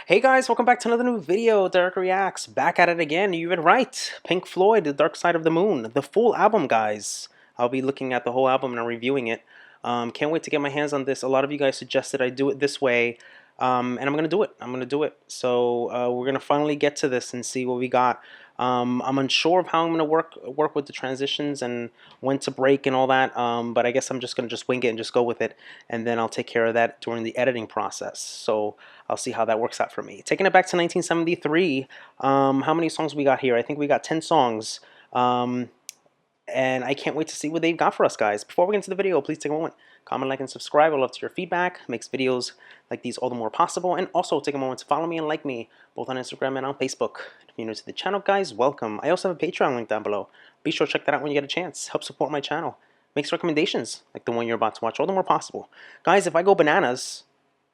Hey guys, welcome back to another new video. Derek Reacts, back at it again. You've been right. Pink Floyd, The Dark Side of the Moon, the full album, guys. I'll be looking at the whole album and reviewing it. Can't wait to get my hands on this. A lot of you guys suggested I do it this way, and I'm gonna do it. I'm gonna do it. So we're gonna finally get to this and see what we got. I'm unsure of how I'm gonna work with the transitions and when to break and all that. But I guess I'm just gonna wing it and just go with it, and then I'll take care of that during the editing process. So I'll see how that works out for me. Taking it back to 1973. How many songs we got here? I think we got 10 songs. And I can't wait to see what they've got for us, guys. Before we get into the video, please take a moment, comment, like, and subscribe. I'd love to hear your feedback. Makes videos like these all the more possible. And also take a moment to follow me and like me, both on Instagram and on Facebook. If you're new to the channel, guys, welcome. I also have a Patreon link down below. Be sure to check that out when you get a chance. Help support my channel. Makes recommendations like the one you're about to watch all the more possible. Guys, if I go bananas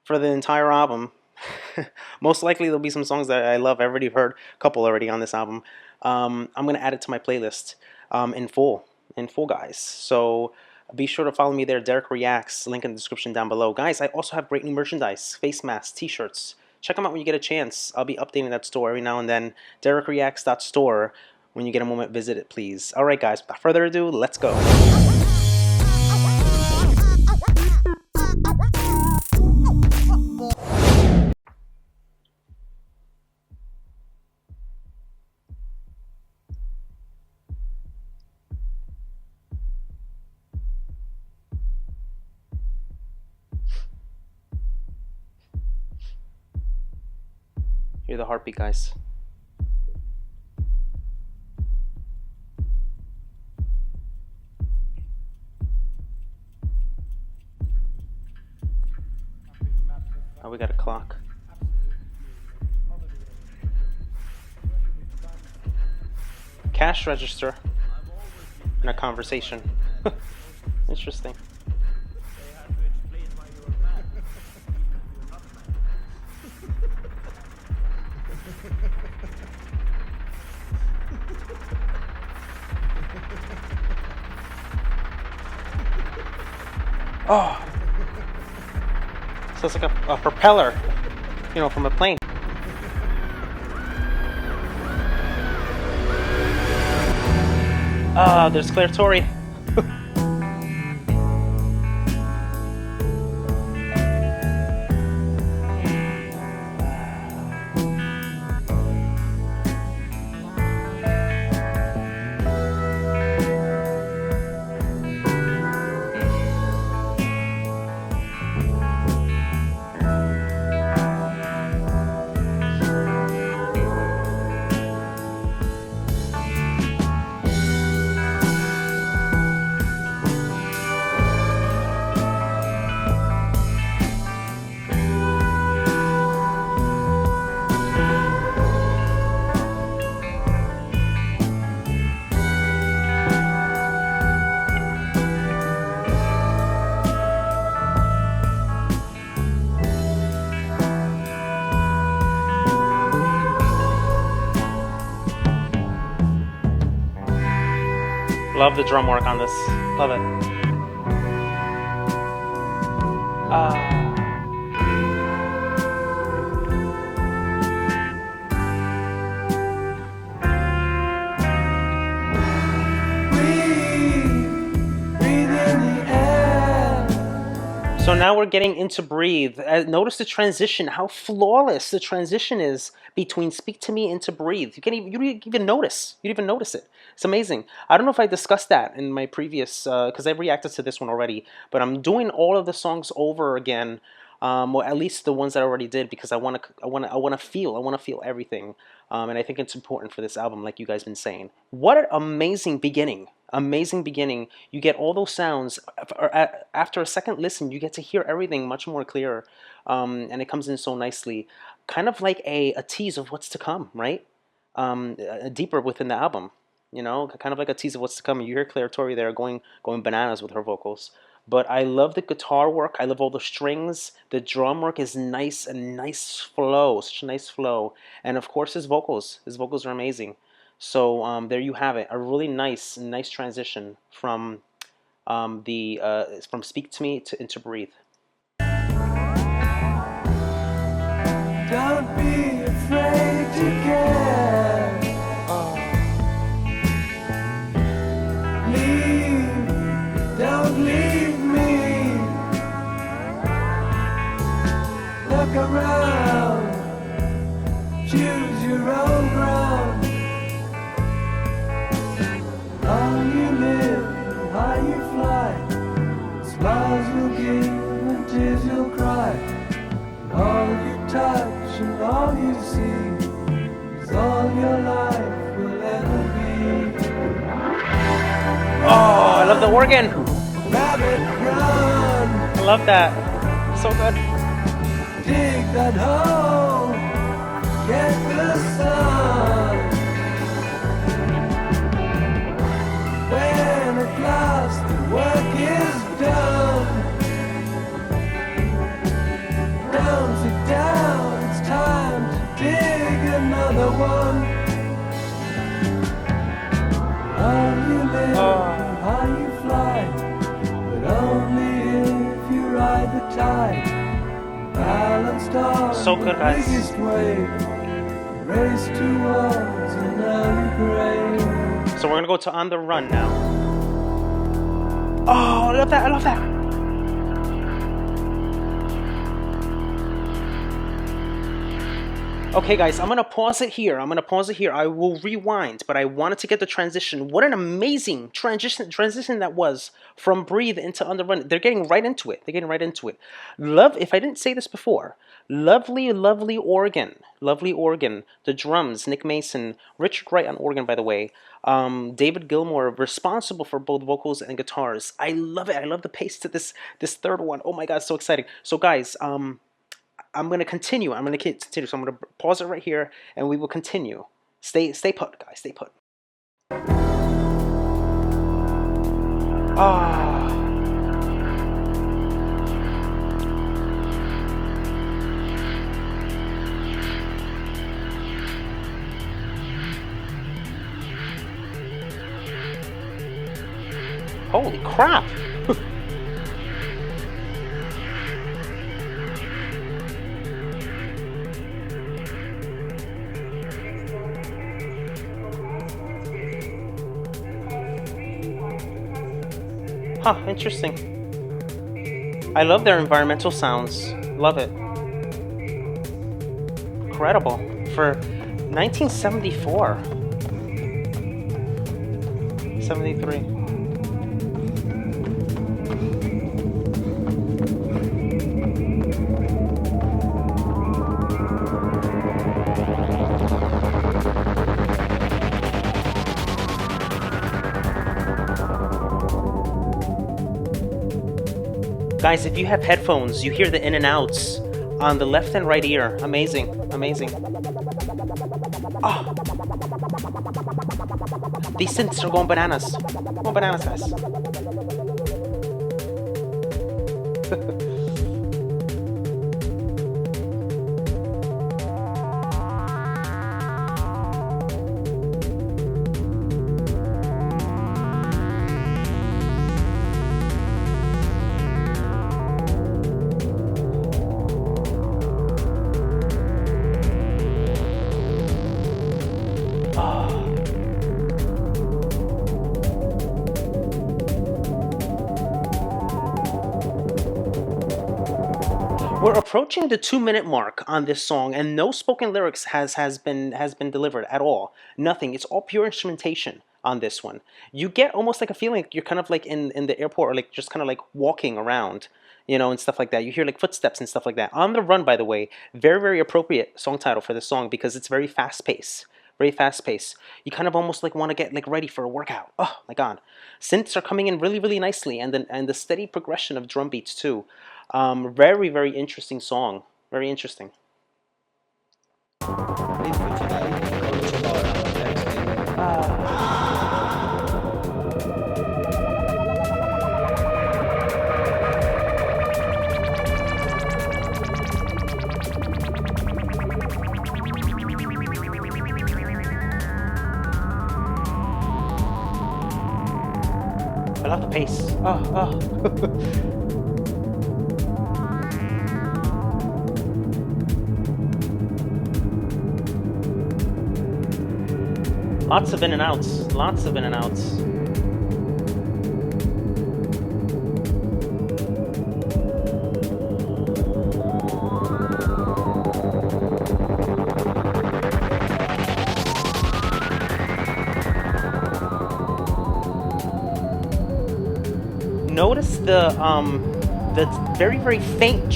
for the entire album, most likely there'll be some songs that I love. I've already heard a couple already on this album. I'm going to add it to my playlist in full, guys. So be sure to follow me there, Derek Reacts, link in the description down below. Guys, I also have great new merchandise, face masks, t-shirts. Check them out when you get a chance. I'll be updating that store every now and then. DerekReacts.store. When you get a moment, visit it, please. All right, guys, without further ado, let's go. Hear the heartbeat, guys. Oh, we got a clock. Cash register in a conversation. Interesting. Oh, so it's like a propeller, you know, from a plane. Ah, there's Claire Torrey. Love the drum work on this. Love it. So now we're getting into Breathe. Notice the transition, how flawless the transition is between Speak to Me into Breathe. You don't even notice. You don't even notice it. It's amazing. I don't know if I discussed that in my previous, because I reacted to this one already, but I'm doing all of the songs over again, or at least the ones that I already did, because I want to feel everything, and I think it's important for this album, like you guys been saying. What an amazing beginning! Amazing beginning. You get all those sounds. After a second listen, you get to hear everything much more clearer, and it comes in so nicely, kind of like a tease of what's to come, right? Deeper within the album. You know, kind of like a tease of what's to come. You hear Claire Torrey there going bananas with her vocals. But I love the guitar work. I love all the strings. The drum work is nice, and nice flow, such a nice flow. And of course his vocals. His vocals are amazing. So there you have it. A really nice transition from from Speak to Me into Breathe. Don't be afraid to care. Leave, don't leave me. Look around, choose your own ground. How you live, how you fly. Smiles you'll give and tears you'll cry. All you touch and all you see is all your life will ever be. Oh, I love the organ. Rabbit run, I love that. So good. dig that hole, get the sun. When at last the work is done, down, sit down, it's time to dig another one. How you live, how you fly, but only if you ride the tide. Balanced on So good, the guys. biggest wave, race towards an early grave. So we're gonna go to On the Run now. Oh, I love that. I love that. Okay, guys, I'm gonna pause it here. I will rewind, but I wanted to get the transition. What an amazing transition that was from Breathe into On the Run. They're getting right into it. Love, if I didn't say this before, lovely organ. The drums, Nick Mason, Richard Wright on organ, by the way. David Gilmour, responsible for both vocals and guitars. I love it. I love the pace to this third one. Oh my God, so exciting. So guys, I'm going to continue. So I'm going to pause it right here, and we will continue. Stay put, guys. Stay put. Ah. Holy crap. Huh, interesting. I love their environmental sounds. Love it. Incredible. For 1974. 73. Guys, if you have headphones, you hear the in and outs on the left and right ear. Amazing. Oh. These synths are going bananas. Guys. We're approaching the 2-minute mark on this song, and no spoken lyrics has been delivered at all. Nothing. It's all pure instrumentation on this one. You get almost like a feeling like you're kind of like in the airport, or like just kind of like walking around, you know, and stuff like that. You hear like footsteps and stuff like that. On the Run, by the way, very appropriate song title for this song because it's very fast paced. You kind of almost like want to get like ready for a workout. Oh my God. Synths are coming in really nicely, and the steady progression of drum beats too. Very interesting song. Very interesting. I love the pace. Lots of in and outs. Lots of in and outs. Notice the very very faint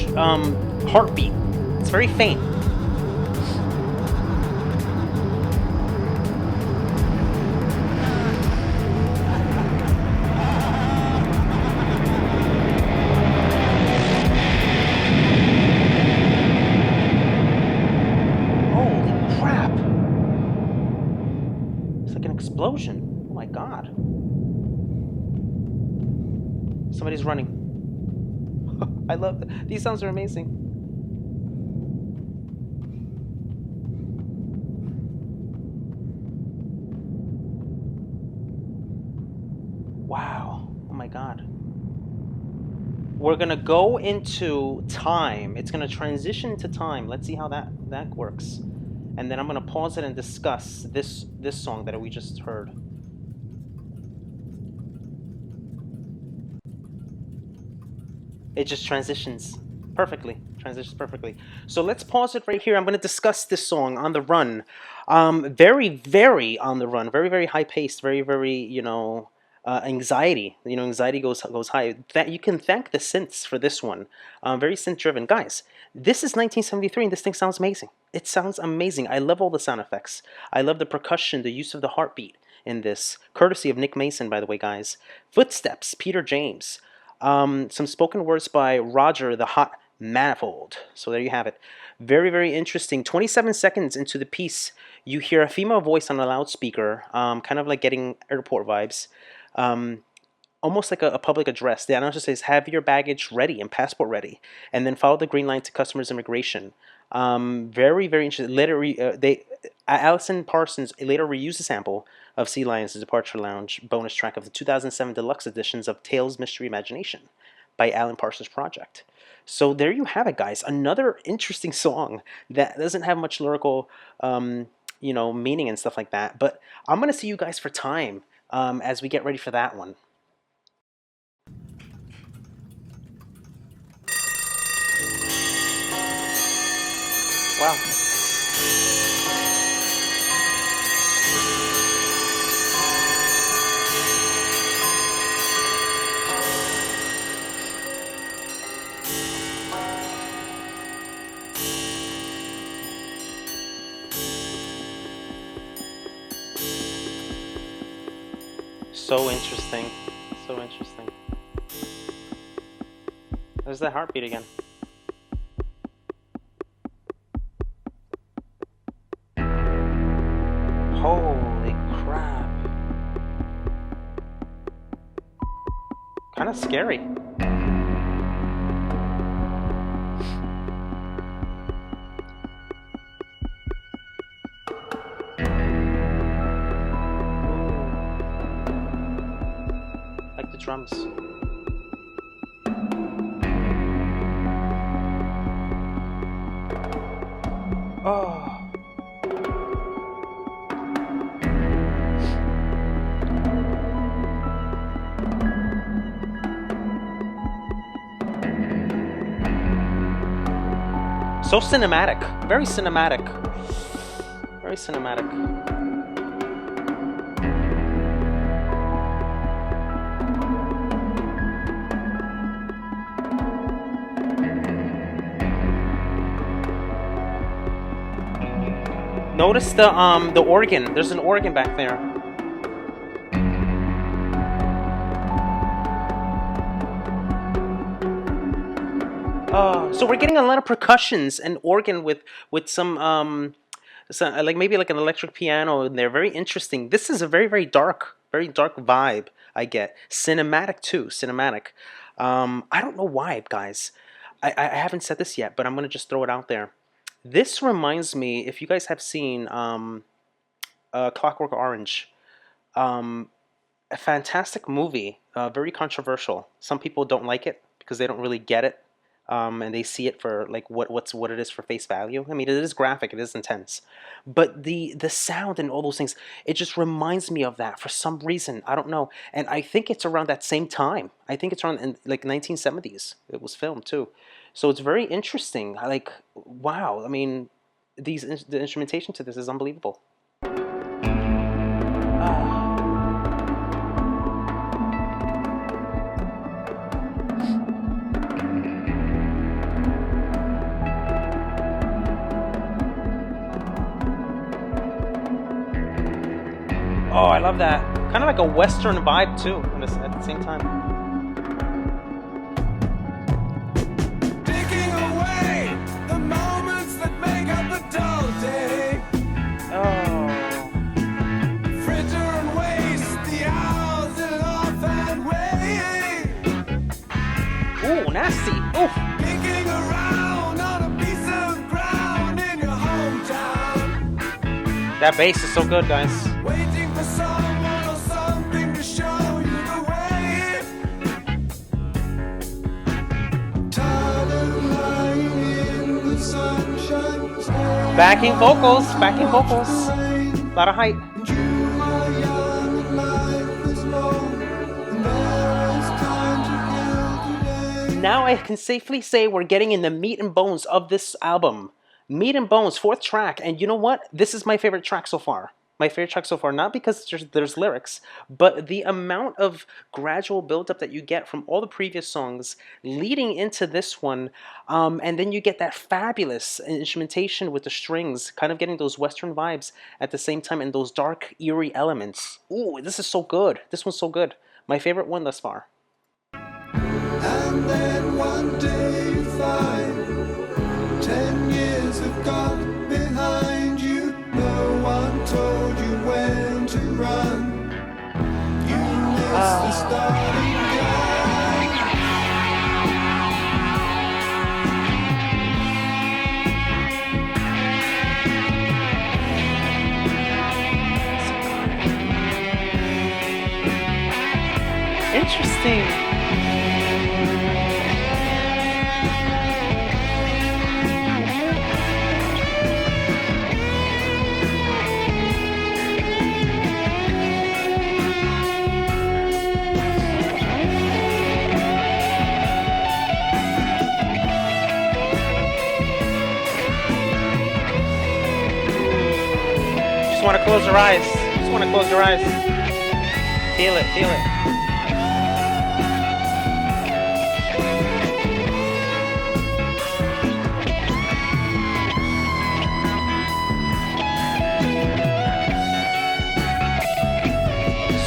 heartbeat. It's very faint. Holy crap! It's like an explosion. Oh my god! Somebody's running. I love these sounds are amazing. Wow. Oh my god. We're gonna go into time. It's gonna transition to time. Let's see how that works. And then I'm gonna pause it and discuss this song that we just heard. It just transitions perfectly. Transitions perfectly. So let's pause it right here. I'm gonna discuss this song, On the Run. Very, very on the run. Very, very high paced. Very, very, anxiety. Anxiety goes high. That you can thank the synths for this one. Very synth driven, guys. This is 1973, and this thing sounds amazing. It sounds amazing. I love all the sound effects. I love the percussion, the use of the heartbeat in this, courtesy of Nick Mason, by the way, guys. Footsteps, Peter James. Some spoken words by Roger the Hot Manifold. So there you have it. Very, very interesting. 27 seconds into the piece, you hear a female voice on a loudspeaker, kind of like getting airport vibes, almost like a public address. The announcer says, "Have your baggage ready and passport ready," and then follow the green line to customs immigration. Very, very interesting. Later, Allison Parsons later reused a sample of Sea Lion's Departure Lounge bonus track of the 2007 deluxe editions of Tales Mystery Imagination by Alan Parsons Project. So there you have it, guys. Another interesting song that doesn't have much lyrical, meaning and stuff like that. But I'm gonna see you guys for time as we get ready for that one. Wow. So interesting. So interesting. There's that heartbeat again. Holy crap. Kind of scary. Like the drums. Oh. So cinematic. Very cinematic. Very cinematic. Notice the organ. There's an organ back there. So we're getting a lot of percussions and organ with some like maybe like an electric piano in there. Very interesting. This is a very dark vibe. I get cinematic too. Cinematic. I don't know why, guys. I haven't said this yet, but I'm gonna just throw it out there. This reminds me, if you guys have seen Clockwork Orange, a fantastic movie, very controversial. Some people don't like it because they don't really get it. and they see it for like what it is for face value. I mean, it is graphic, it is intense, but the sound and all those things, it just reminds me of that for some reason. I don't know, and I think it's around that same time. I think it's around in like 1970s. It was filmed too, so it's very interesting. I like, wow. I mean, the instrumentation to this is unbelievable. Oh, I love that. Kind of like a Western vibe too, at the same time. Taking away the moments that make up a dull day. Oh. Fritter and waste the hours in off and way. Ooh, nasty. Ooh. Kicking around on a piece of ground in your hometown. That bass is so good, guys. Waiting for someone or something to show you the way. Tired of lying in the sunshine, staring Backing vocals, backing vocals. at the rain. A lot of height. And you are young and life is long, and there is time to kill today. Now I can safely say we're getting in the meat and bones of this album. Meat and Bones, 4th track, and you know what? This is my favorite track so far. My favorite track so far, not because there's lyrics, but the amount of gradual buildup that you get from all the previous songs leading into this one, and then you get that fabulous instrumentation with the strings, kind of getting those Western vibes at the same time, and those dark, eerie elements. Ooh, this is so good. This one's so good. My favorite one thus far. And then one day you find 10 years have gone behind you. No one told you when to run. You missed the starting gun. Interesting. Just want to close your eyes. Just want to close your eyes. Feel it, feel it.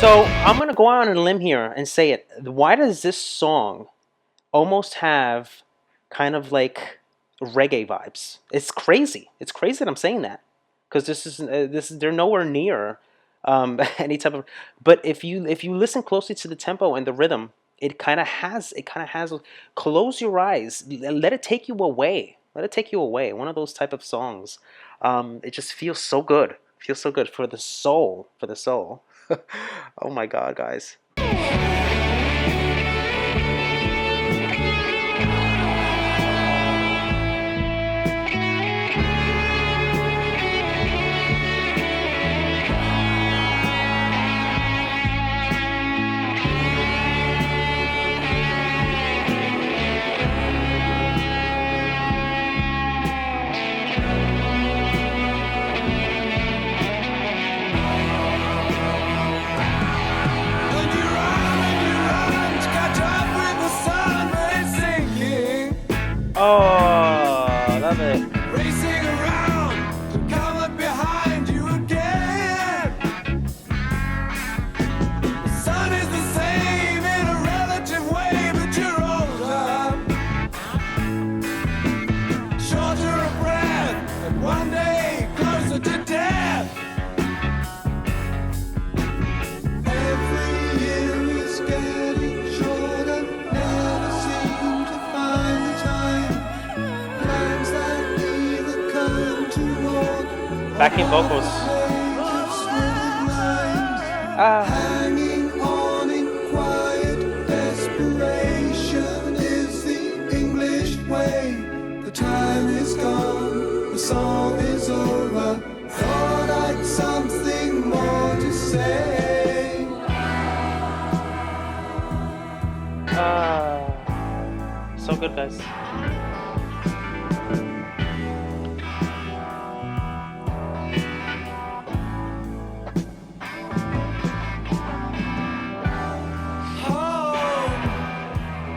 So I'm gonna go out on a limb here and say it. Why does this song almost have kind of like reggae vibes? It's crazy. It's crazy that I'm saying that, because they're nowhere near any type of. But if you listen closely to the tempo and the rhythm, it kind of has. Close your eyes. Let it take you away. Let it take you away. One of those type of songs. It just feels so good. Feels so good for the soul. For the soul. Oh my God, guys. And you run to catch up with the sun, but it's sinking. Oh, love it. Racing around to come up behind you again. The sun is the same in a relative way, but you're older, shorter of breath, and one day closer to death. Every year is getting shorter, never seem to find the time. Plans that neither come toward. Backing vocals. Ah. Hanging on in quiet desperation is the English way. over. Thought I'd something more to say. So good, guys.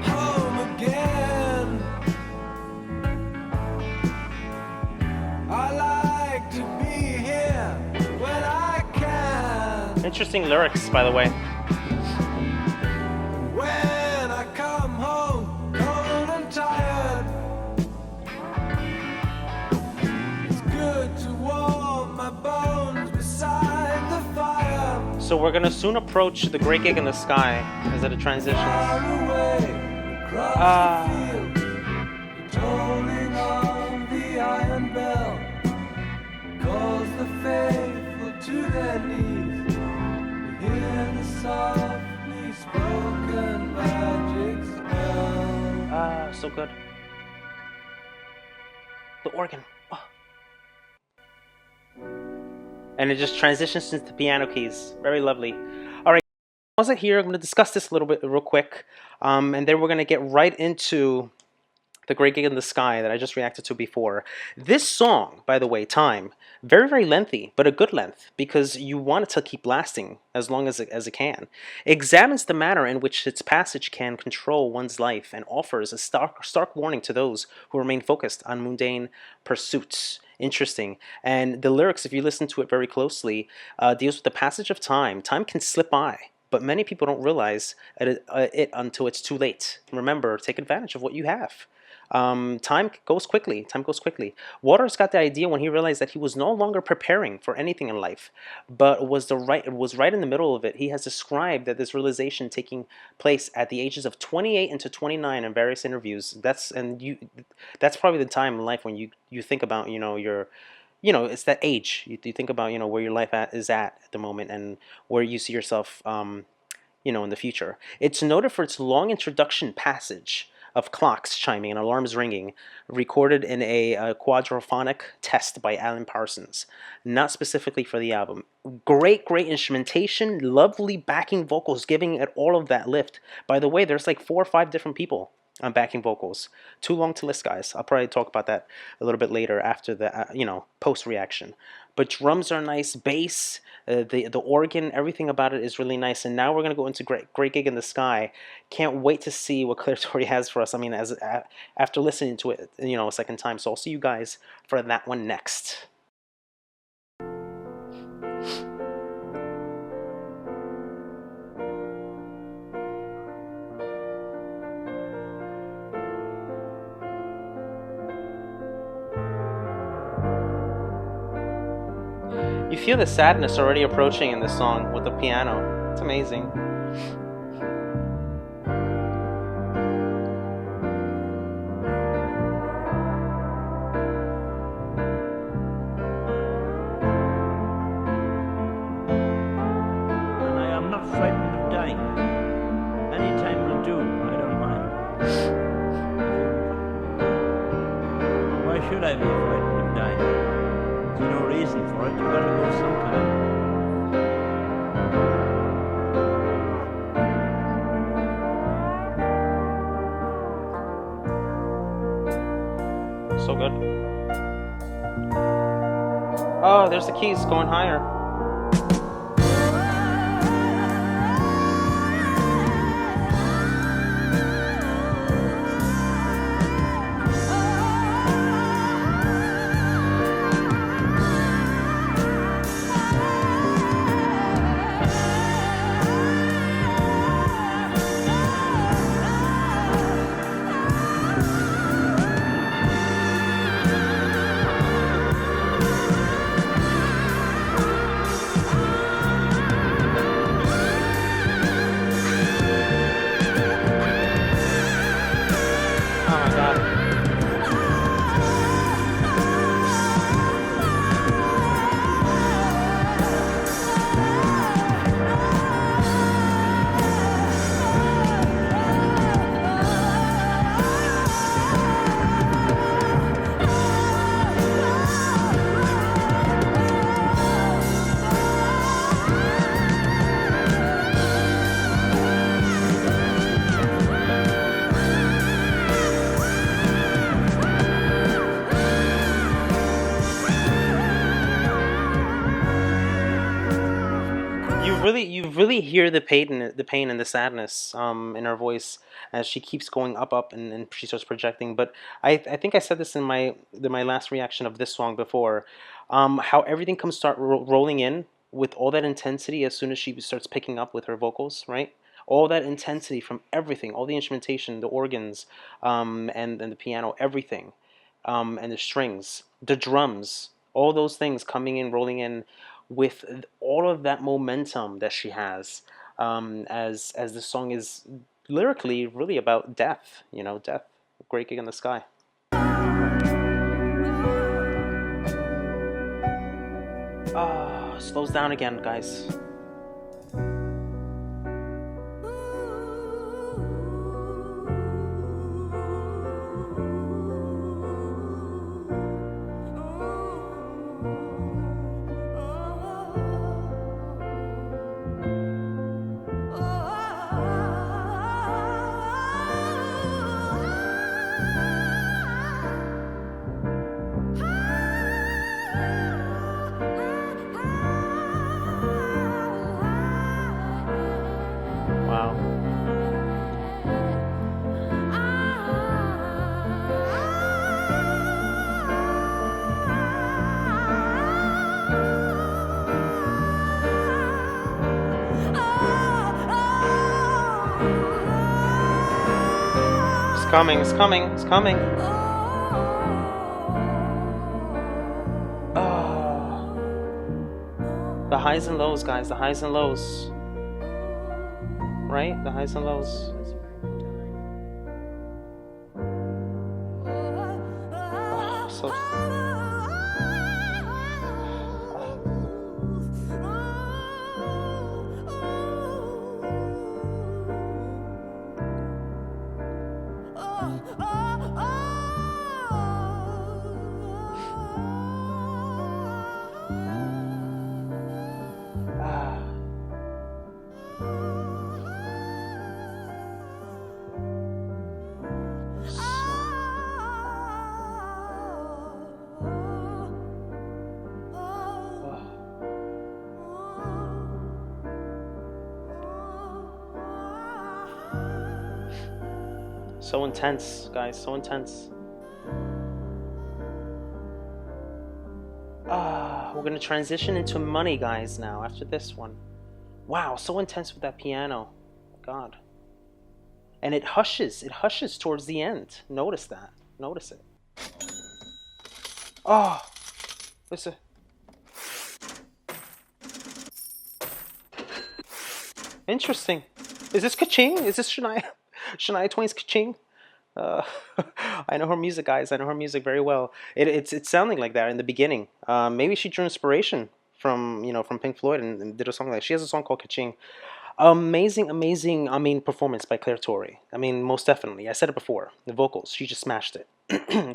Home again. I like to be here when I can. Interesting lyrics, by the way. When I come home, cold and tired, it's good to warm my bones beside the fire. So we're gonna soon approach the Great Gig in the Sky as it transitions. Far away across the field, the tolling of the iron bell calls the faithful to their knees. You hear the softly spoken magic spell. So good. The organ. Oh. And it just transitions into the piano keys. Very lovely. All right, pause it here. I'm going to discuss this a little bit real quick. And then we're going to get right into the Great Gig in the Sky that I just reacted to before. This song, by the way, Time, very, very lengthy, but a good length, because you want it to keep lasting as long as it can. Examines the manner in which its passage can control one's life and offers a stark warning to those who remain focused on mundane pursuits. Interesting. And the lyrics, if you listen to it very closely, deals with the passage of time. Time can slip by, but many people don't realize it until it's too late. Remember, take advantage of what you have. Time goes quickly. Time goes quickly. Waters got the idea when he realized that he was no longer preparing for anything in life, but was right in the middle of it. He has described that this realization taking place at the ages of 28 into 29 in various interviews. That's probably the time in life when you think about it's that age. You think about where your life is at the moment and where you see yourself in the future. It's noted for its long introduction passage of clocks chiming and alarms ringing, recorded in a quadraphonic test by Alan Parsons, not specifically for the album. Great instrumentation, lovely backing vocals, giving it all of that lift. By the way, there's like 4 or 5 different people on backing vocals. Too long to list, guys. I'll probably talk about that a little bit later after the post reaction. But drums are nice, bass, the organ, everything about it is really nice. And now we're gonna go into Great Gig in the Sky. Can't wait to see what Claire Torrey has for us. I mean, after listening to it, a second time. So I'll see you guys for that one next. You feel the sadness already approaching in this song with the piano. It's amazing. And I am not frightened of dying. Any time will do, I don't mind. Why should I be frightened of dying? There's no reason for it. You've got to go sometime. So good. Oh, there's the keys going higher. you really hear the pain and the sadness in her voice as she keeps going up and she starts projecting. But I think I said this in my last reaction of this song before, how everything comes start rolling in with all that intensity as soon as she starts picking up with her vocals, right? All that intensity from everything, all the instrumentation, the organs, and the piano, everything, and the strings, the drums, all those things coming in, rolling in with all of that momentum that she has, as the song is lyrically really about death, death, Great Gig in the Sky. Ah, slows down again, guys. Wow. It's coming, it's coming, it's coming. Oh. The highs and lows, guys, the highs and lows. Right? The highs and lows. Oh, so. So intense, guys, so intense. We're gonna transition into money, guys, now after this one. Wow, so intense with that piano. God. And it hushes towards the end. Notice that. Notice it. Oh, listen. Interesting. Is this Kaching? Is this Shania Twain's Kaching? I know her music, guys. I know her music very well. It's sounding like that in the beginning. Maybe she drew inspiration from from Pink Floyd and did a song like that. She has a song called Kaching. Amazing, amazing. I mean, performance by Claire Torrey. I mean, most definitely. I said it before. The vocals, she just smashed it.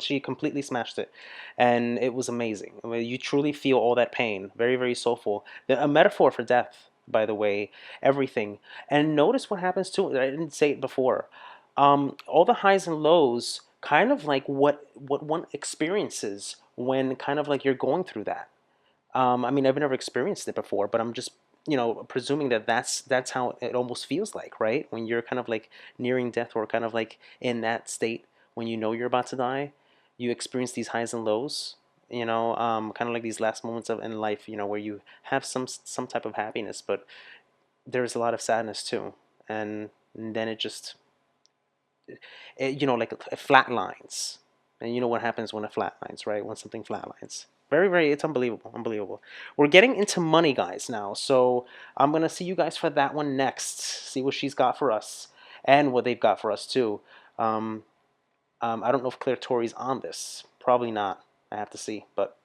She completely smashed it, and it was amazing. I mean, you truly feel all that pain. Very, very soulful. A metaphor for death, by the way. Everything. And notice what happens to it. I didn't say it before. All the highs and lows, kind of like what one experiences when kind of like you're going through that. I mean, I've never experienced it before, but I'm just presuming that that's how it almost feels like, right? When you're kind of like nearing death or kind of like in that state when you know you're about to die, you experience these highs and lows. Kind of like these last moments in life, where you have some type of happiness, but there's a lot of sadness too, and then it just like it flatlines. And you know what happens when it flatlines, right? When something flatlines. Very, very, it's unbelievable, unbelievable. We're getting into money, guys, now. So I'm going to see you guys for that one next. See what she's got for us and what they've got for us, too. I don't know if Claire Torrey's on this. Probably not. I have to see. But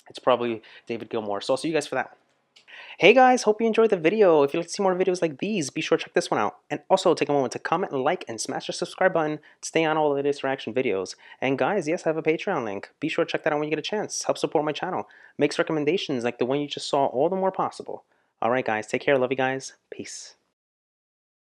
it's probably David Gilmour. So I'll see you guys for that one. Hey guys, hope you enjoyed the video. If you'd like to see more videos like these, be sure to check this one out. And also take a moment to comment, like, and smash the subscribe button to stay on all the latest reaction videos. And guys, yes, I have a Patreon link. Be sure to check that out when you get a chance. Help support my channel. Makes recommendations like the one you just saw all the more possible. Alright guys, take care. Love you guys. Peace.